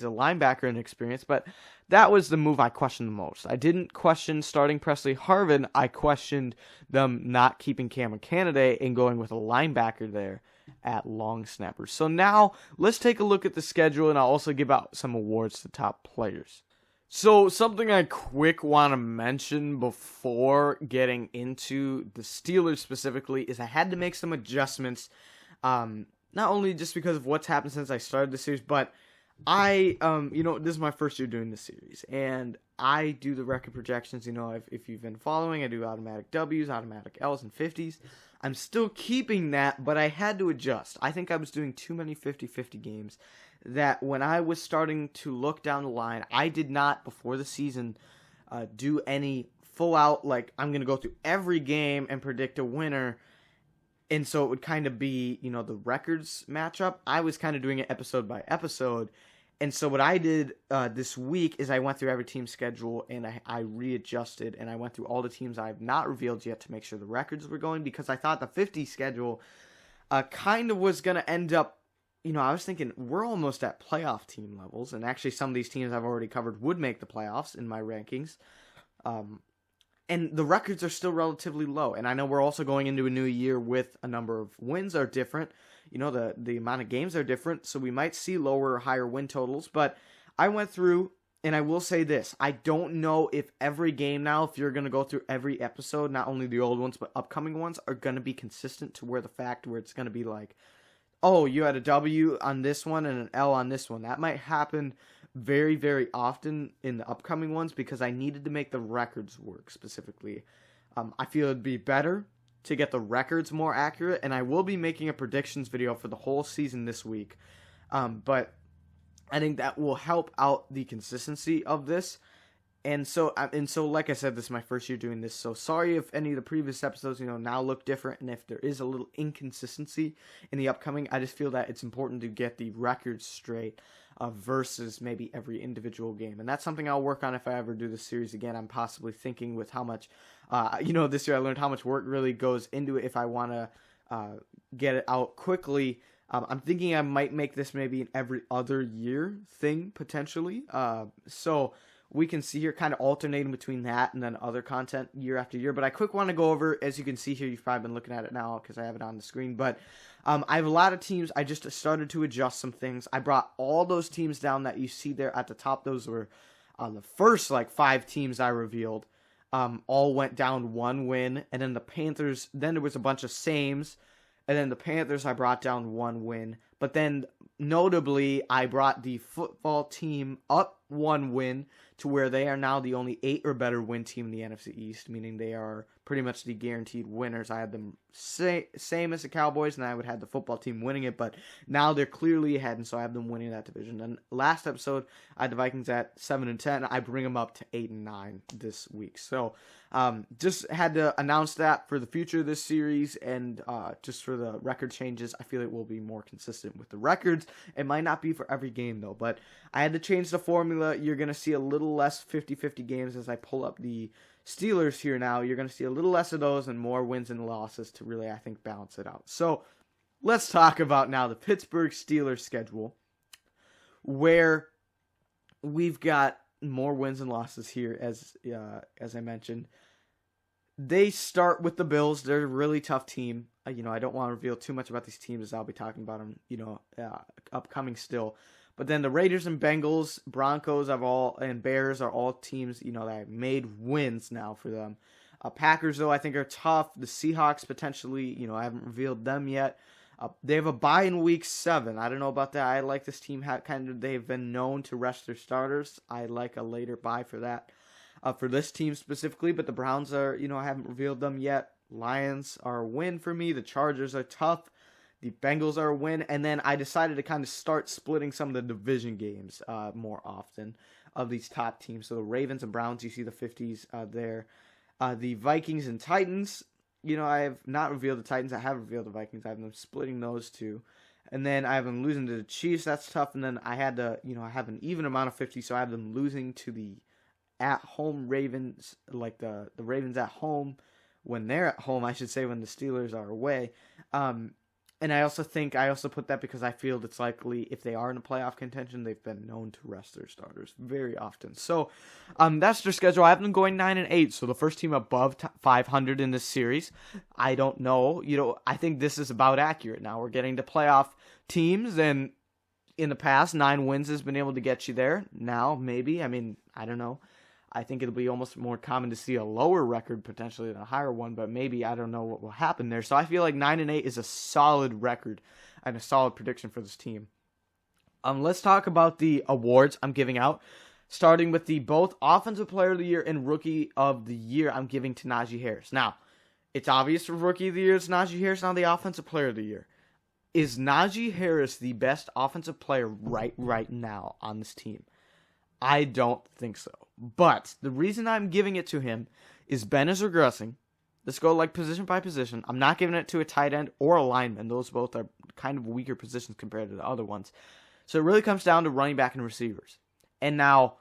a linebacker in experience. But that was the move I questioned the most. I didn't question starting Presley Harvin. I questioned them not keeping Cameron Canaday and going with a linebacker there at long snapper. So now let's take a look at the schedule, and I'll also give out some awards to top players. So something I want to mention before getting into the Steelers specifically is I had to make some adjustments. Not only just because of what's happened since I started the series, but this is my first year doing this series, and I do the record projections. If you've been following, I do automatic W's, automatic L's, and 50s. I'm still keeping that, but I had to adjust. I think I was doing too many 50-50 games, that when I was starting to look down the line, I did not, before the season, do any full-out, I'm going to go through every game and predict a winner. And so it would kind of be, the records matchup. I was kind of doing it episode by episode. And so what I did this week is I went through every team's schedule and I readjusted and I went through all the teams I've not revealed yet to make sure the records were going, because I thought the 50 schedule kind of was going to end up, I was thinking we're almost at playoff team levels. And actually some of these teams I've already covered would make the playoffs in my rankings. And the records are still relatively low. And I know we're also going into a new year with a number of wins are different. The amount of games are different. So we might see lower or higher win totals. But I went through, and I will say this. I don't know if every game now, if you're going to go through every episode, not only the old ones, but upcoming ones, are going to be consistent to where it's going to be like, oh, you had a W on this one and an L on this one. That might happen very, very often in the upcoming ones because I needed to make the records work specifically. I feel it'd be better to get the records more accurate, and I will be making a predictions video for the whole season this week. But I think that will help out the consistency of this. And so, like I said, this is my first year doing this. So sorry if any of the previous episodes, now look different, and if there is a little inconsistency in the upcoming. I just feel that it's important to get the records straight versus maybe every individual game, and that's something I'll work on if I ever do this series again. I'm possibly thinking with how much, this year I learned how much work really goes into it. If I want to get it out quickly, I'm thinking I might make this maybe an every other year thing potentially. So we can see here kind of alternating between that and then other content year after year. But I want to go over, as you can see here, you've probably been looking at it now because I have it on the screen. But I have a lot of teams. I just started to adjust some things. I brought all those teams down that you see there at the top. Those were the first 5 teams I revealed. All went down 1 win. And then the Panthers, then there was a bunch of sames. And then the Panthers I brought down 1 win. But then, notably, I brought the football team up 1 win to where they are now the only 8 or better win team in the NFC East, meaning they are pretty much the guaranteed winners. I had them same as the Cowboys, and I would have the football team winning it, but now they're clearly ahead, and so I have them winning that division. And last episode, I had the Vikings at 7-10. I bring them up to 8-9 this week. So, just had to announce that for the future of this series, and just for the record changes, I feel it will be more consistent with the records. It might not be for every game, though, but I had to change the formula. You're going to see a little less 50-50 games as I pull up the Steelers here now. You're going to see a little less of those and more wins and losses to really, I think, balance it out. So, let's talk about now the Pittsburgh Steelers schedule, where we've got more wins and losses here, as I mentioned. They start with the Bills. They're a really tough team. I don't want to reveal too much about these teams, as I'll be talking about them, upcoming still. But then the Raiders and Bengals, Broncos and Bears are all teams, that have made wins now for them. Packers, though, I think are tough. The Seahawks, potentially, I haven't revealed them yet. They have a bye in week 7. I don't know about that. I like this team. They've been known to rest their starters. I like a later bye for that. For this team specifically, but the Browns are, I haven't revealed them yet. Lions are a win for me. The Chargers are tough. The Bengals are a win. And then I decided to kind of start splitting some of the division games more often of these top teams. So the Ravens and Browns, you see the 50s there. The Vikings and Titans, I have not revealed the Titans. I have revealed the Vikings. I have them splitting those two. And then I have them losing to the Chiefs. That's tough. And then I had to, I have an even amount of 50, so I have them losing to the at-home Ravens, like the Ravens at home, when they're at home, I should say, when the Steelers are away. And I also put that because I feel it's likely if they are in a playoff contention, they've been known to rest their starters very often. So that's their schedule. I have them going 9-8, so the first team above 500 in this series. I don't know. I think this is about accurate now. We're getting to playoff teams, and in the past, 9 wins has been able to get you there. Now, maybe. I don't know. I think it'll be almost more common to see a lower record potentially than a higher one, but maybe I don't know what will happen there. So I feel like 9-8 is a solid record and a solid prediction for this team. Let's talk about the awards I'm giving out, starting with the both Offensive Player of the Year and Rookie of the Year I'm giving to Najee Harris. Now, it's obvious for Rookie of the Year it's Najee Harris, not the Offensive Player of the Year. Is Najee Harris the best offensive player right now on this team? I don't think so. But the reason I'm giving it to him is Ben is regressing. Let's go like position by position. I'm not giving it to a tight end or a lineman. Those both are kind of weaker positions compared to the other ones. So it really comes down to running back and receivers. And now,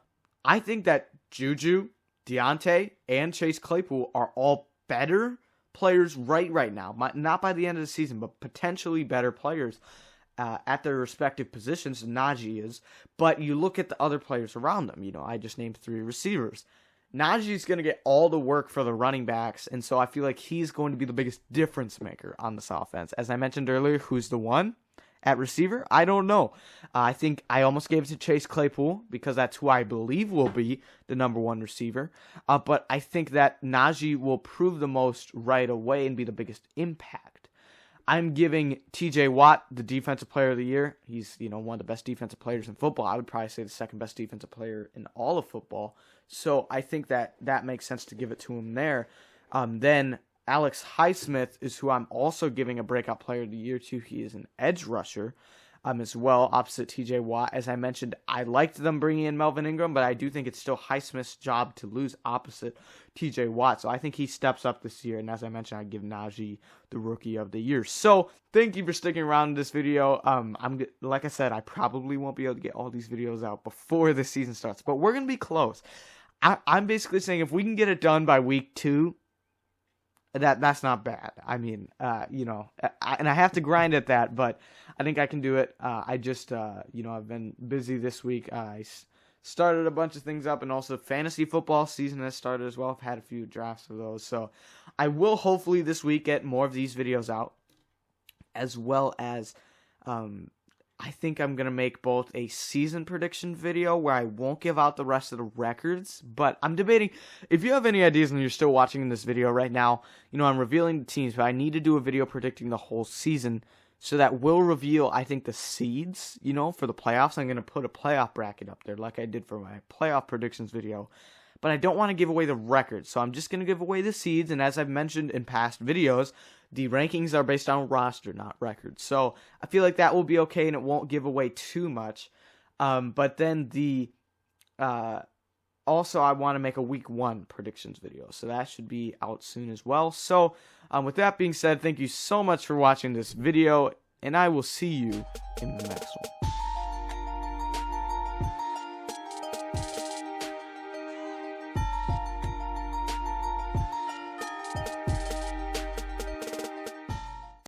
I think that Juju, Deontay, and Chase Claypool are all better players right now. Not by the end of the season, but potentially better players at their respective positions than Najee is. But you look at the other players around them. I just named 3 receivers. Najee's going to get all the work for the running backs, and so I feel like he's going to be the biggest difference maker on this offense. As I mentioned earlier, who's the one at receiver? I don't know. I think I almost gave it to Chase Claypool because that's who I believe will be the number 1 receiver. But I think that Najee will prove the most right away and be the biggest impact. I'm giving TJ Watt the Defensive Player of the Year. He's, one of the best defensive players in football. I would probably say the second best defensive player in all of football. So I think that makes sense to give it to him there. Then Alex Highsmith is who I'm also giving a Breakout Player of the Year to. He is an edge rusher as well, opposite TJ Watt. As I mentioned, I liked them bringing in Melvin Ingram, but I do think it's still Highsmith's job to lose opposite TJ Watt. So I think he steps up this year, and as I mentioned, I give Najee the Rookie of the Year. So thank you for sticking around in this video. Like I said, I probably won't be able to get all these videos out before the season starts, but we're going to be close. I'm basically saying if we can get it done by week 2, that's not bad. And I have to grind at that, but I think I can do it. I've been busy this week. I started a bunch of things up, and also fantasy football season has started as well. I've had a few drafts of those, so I will hopefully this week get more of these videos out, as well as I think I'm going to make both a season prediction video where I won't give out the rest of the records, but I'm debating. If you have any ideas and you're still watching this video right now, I'm revealing the teams, but I need to do a video predicting the whole season. So that will reveal, I think, the seeds, you know, for the playoffs. I'm going to put a playoff bracket up there like I did for my playoff predictions video. But I don't want to give away the records, so I'm just going to give away the seeds. And as I've mentioned in past videos, the rankings are based on roster, not records. So I feel like that will be okay, and it won't give away too much. But then also I want to make a week 1 predictions video, so that should be out soon as well. So with that being said, thank you so much for watching this video, and I will see you in the next one.